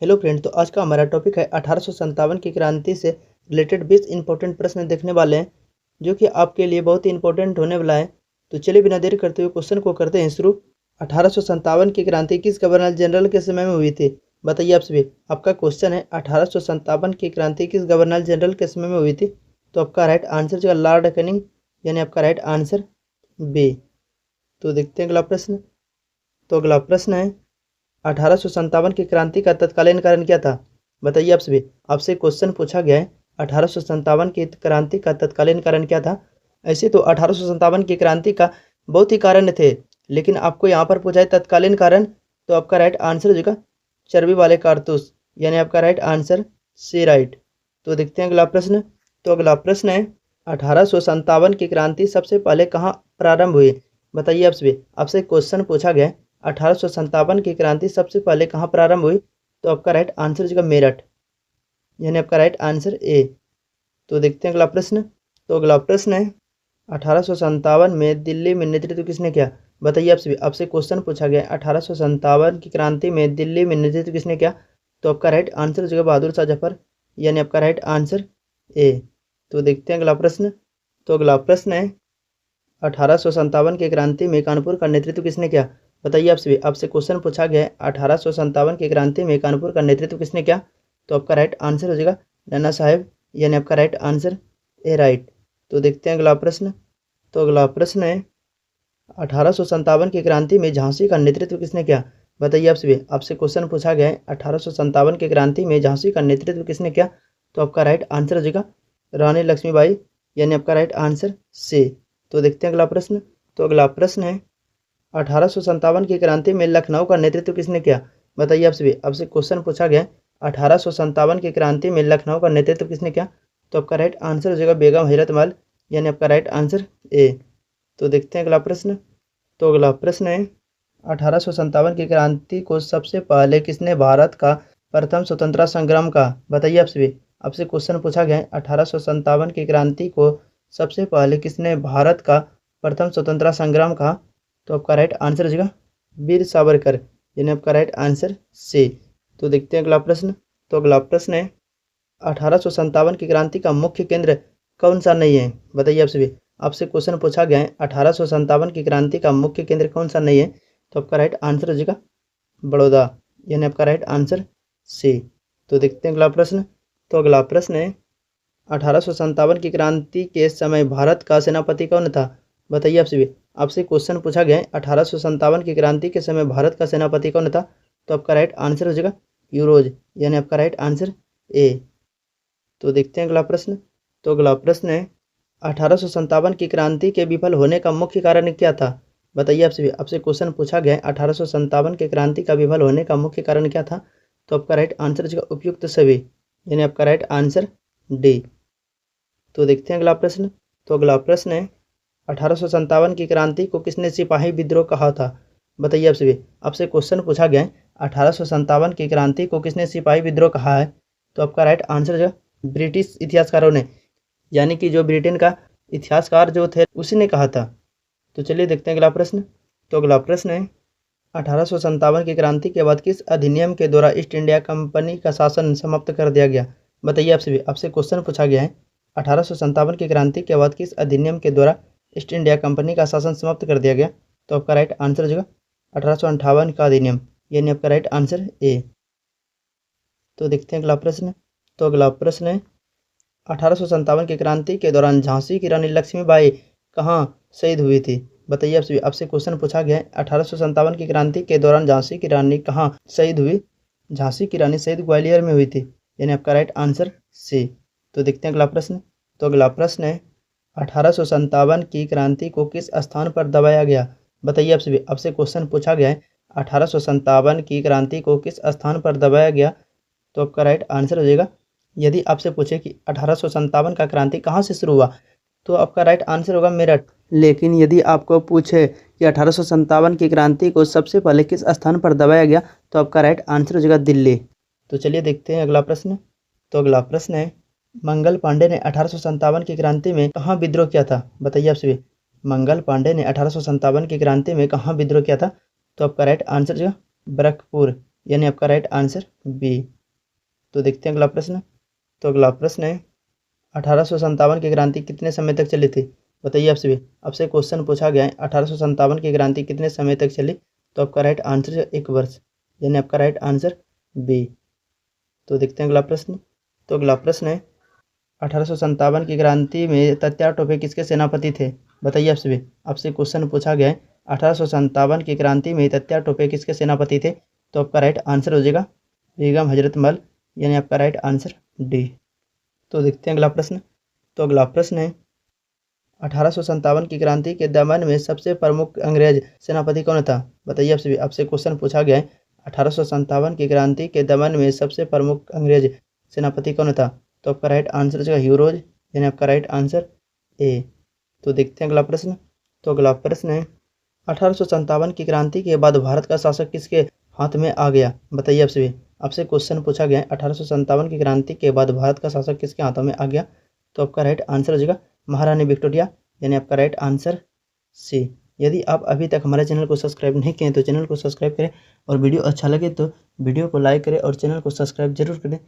Hello friend, तो आज का हमारा टॉपिक है 1857 की क्रांति से रिलेटेड 20 इंपॉर्टेंट प्रश्न देखने वाले हैं जो कि आपके लिए बहुत ही इंपॉर्टेंट होने वाला है। तो चलिए बिना देरी करते हुए क्वेश्चन को करते हैं शुरू। 1857 की क्रांति किस गवर्नर जनरल के समय में हुई थी? बताइए आप सभी। आपका क्वेश्चन है 1857 की क्रांति किस गवर्नर जनरल के समय में हुई थी? तो आपका राइट आंसर जो है लॉर्ड कैनिंग, यानी आपका राइट आंसर बी। तो देखते हैं अगला प्रश्न। तो अगला प्रश्न है 1857 की क्रांति का तत्कालीन कारण क्या था? बताइए आप सभी। आपसे क्वेश्चन पूछा गया है 1857 की क्रांति का तत्कालीन कारण क्या था। ऐसे तो 1857 की क्रांति का बहुत ही कारण थे, लेकिन आपको यहाँ पर पूछा है तत्कालीन कारण, तो आपका राइट आंसर हो जाएगा चर्बी वाले कारतूस, यानी आपका राइट आंसर सी राइट। तो देखते हैं अगला प्रश्न। तो अगला प्रश्न है 1857 की क्रांति सबसे पहले कहाँ प्रारंभ हुई? बताइए आप सभी। आपसे क्वेश्चन पूछा गया है 1857 की क्रांति सबसे पहले कहाँ प्रारंभ हुई? तो आपका राइट आंसर हो जाएगा मेरठ, यानी आपका राइट आंसर ए। तो देखते हैं अगला प्रश्न। तो अगला प्रश्न है 1857 में दिल्ली में नेतृत्व किसने किया? बताइए आप सभी। आपसे क्वेश्चन पूछा गया है 1857 की क्रांति में दिल्ली में नेतृत्व किसने किया? तो आपका राइट आंसर हो जाएगा बहादुर शाह जफर, यानी आपका राइट आंसर ए। तो देखते हैं अगला प्रश्न। तो अगला प्रश्न है 1857 की क्रांति में कानपुर का नेतृत्व किसने किया? बताइए आप सभी। आपसे क्वेश्चन पूछा गया है 1857 की क्रांति में कानपुर का नेतृत्व किसने किया? तो आपका राइट आंसर हो जाएगा नाना साहेब, यानी आपका राइट आंसर ए राइट। तो देखते हैं अगला प्रश्न। तो अगला प्रश्न है 1857 की क्रांति में झांसी का नेतृत्व किसने किया? बताइए आप सभी। आपसे क्वेश्चन पूछा गया है 1857 की क्रांति में झांसी का नेतृत्व किसने किया? तो आपका राइट आंसर हो जाएगा रानी लक्ष्मीबाई, यानी आपका राइट आंसर सी। तो देखते हैं अगला प्रश्न। तो अगला प्रश्न है 1857 की क्रांति में लखनऊ का नेतृत्व किसने किया? बताइए आप सभी। आपसे क्वेश्चन पूछा गया है 1857 की क्रांति में लखनऊ का नेतृत्व किसने किया? तो आपका राइट आंसर हो जाएगा बेगम हैरतमाल, यानी आपका राइट आंसर ए। तो देखते हैं अगला प्रश्न। तो अगला प्रश्न है 1857 की क्रांति को सबसे पहले किसने भारत का प्रथम स्वतंत्रता संग्राम का? बताइए आप सभी। आपसे क्वेश्चन पूछा गया है 1857 की क्रांति को सबसे पहले किसने भारत का प्रथम स्वतंत्रता संग्राम कहा? तो आपका राइट आंसर हो जाएगा वीर सावरकर, यानी आपका राइट आंसर सी। तो देखते हैं अगला प्रश्न। तो अगला प्रश्न है 1857 की क्रांति का मुख्य केंद्र कौन सा नहीं है? बताइए आप सभी। आपसे क्वेश्चन पूछा गया है 1857 की क्रांति का मुख्य केंद्र कौन सा नहीं है? तो आपका राइट आंसर हो जाएगा बड़ौदा, यानी आपका राइट आंसर सी। तो देखते हैं अगला प्रश्न। तो अगला प्रश्न है 1857 की क्रांति के समय भारत का सेनापति कौन था? बताइए आप सभी। आपसे क्वेश्चन पूछा गया है 1857 की क्रांति के समय भारत का सेनापति कौन था? तो आपका राइट आंसर हो जाएगा यूरोज, यानी आपका राइट आंसर ए। तो देखते हैं अगला प्रश्न। तो अगला प्रश्न है 1857 की क्रांति के विफल होने का मुख्य कारण क्या था? बताइए आप सभी। आपसे क्वेश्चन पूछा गया है 1857 के क्रांति का विफल होने का मुख्य कारण क्या था? तो आपका राइट आंसर हो जाएगा उपयुक्त सभी, यानी आपका राइट आंसर डी। तो देखते हैं अगला प्रश्न। तो अगला प्रश्न है 1857 की क्रांति को किसने सिपाही विद्रोह कहा था? बताइए आप सभी। आपसे क्वेश्चन पूछा गया है 1857 की क्रांति को किसने सिपाही विद्रोह कहा है? तो आपका राइट आंसर जो ब्रिटिश इतिहासकारों ने, यानी कि जो ब्रिटेन का इतिहासकार जो थे उसी ने कहा था। तो चलिए देखते हैं अगला प्रश्न। तो अगला प्रश्न है 1857 की क्रांति के बाद किस अधिनियम के द्वारा ईस्ट इंडिया कंपनी का शासन समाप्त कर दिया गया? बताइए आप सभी। आपसे क्वेश्चन पूछा गया है 1857 की क्रांति के बाद किस अधिनियम के द्वारा ईस्ट इंडिया कंपनी का शासन समाप्त कर दिया गया? तो आपका राइट आंसर हो जाएगा 1858 का अधिनियम, यानी आपका राइट आंसर ए। तो देखते हैं अगला प्रश्न। तो अगला प्रश्न है 1857 की क्रांति के दौरान झांसी की रानी लक्ष्मीबाई कहाँ शहीद हुई थी? बताइए आप सभी। आपसे क्वेश्चन पूछा गया है 1857 की क्रांति के दौरान झांसी की रानी कहाँ शहीद हुई? झांसी की रानी शहीद ग्वालियर में हुई थी, यानी आपका राइट आंसर सी। तो देखते हैं अगला प्रश्न। तो अगला प्रश्न है 1857 की क्रांति को किस स्थान पर दबाया गया? बताइए आप सभी। आपसे क्वेश्चन पूछा गया है 1857 की क्रांति को किस स्थान पर दबाया गया? तो आपका राइट आंसर हो जाएगा, यदि आपसे पूछे कि 1857 का क्रांति कहाँ से शुरू हुआ, तो आपका राइट आंसर होगा मेरठ। लेकिन यदि आपको पूछे कि 1857 की क्रांति को सबसे पहले किस स्थान पर दबाया गया, तो आपका राइट आंसर हो जाएगा दिल्ली। तो चलिए देखते हैं अगला प्रश्न। तो अगला प्रश्न है मंगल पांडे ने 1857 की क्रांति में कहाँ विद्रोह किया था? बताइए आप सभी। मंगल पांडे ने 1857 की क्रांति में कहाँ विद्रोह किया था? तो आपका राइट आंसर जो बरकपुर, यानी आपका राइट आंसर बी। तो देखते हैं अगला प्रश्न। तो अगला प्रश्न है 1857 की क्रांति कितने समय तक चली थी? बताइए आप सभी। आपसे क्वेश्चन पूछा गया है 1857 की क्रांति कितने समय तक चली? तो आपका राइट आंसर है 1 वर्ष, यानी आपका राइट आंसर बी। तो देखते हैं अगला प्रश्न। तो अगला प्रश्न है 1857 की क्रांति में तात्या टोपे किसके सेनापति थे? बताइए आप सभी। आपसे क्वेश्चन पूछा गया है 1857 की क्रांति में तात्या टोपे किसके सेनापति थे? तो आपका राइट आंसर हो जाएगा बेगम हजरत महल, यानी आपका राइट आंसर डी। तो देखते हैं अगला प्रश्न। तो अगला प्रश्न है 1857 की क्रांति के दमन में सबसे प्रमुख अंग्रेज सेनापति कौन था? बताइए आप सभी। आपसे क्वेश्चन पूछा गया है 1857 की क्रांति के दमन में सबसे प्रमुख अंग्रेज सेनापति कौन था? तो आपका राइट आंसर हो जाएगा ह्यू रोज, यानी आपका राइट आंसर ए। तो देखते हैं अगला प्रश्न। तो अगला प्रश्न है 1857 की क्रांति के बाद भारत का शासक किसके हाथ में आ गया? बताइए आप सभी। आपसे क्वेश्चन पूछा गया है 1857 की क्रांति के बाद भारत का शासक किसके हाथों में आ गया? तो आपका राइट आंसर हो जाएगा महारानी विक्टोरिया, यानी आपका राइट आंसर सी। यदि आप अभी तक हमारे चैनल को सब्सक्राइब नहीं किए तो चैनल को सब्सक्राइब करें और वीडियो अच्छा लगे तो वीडियो को लाइक करें और चैनल को सब्सक्राइब जरूर करें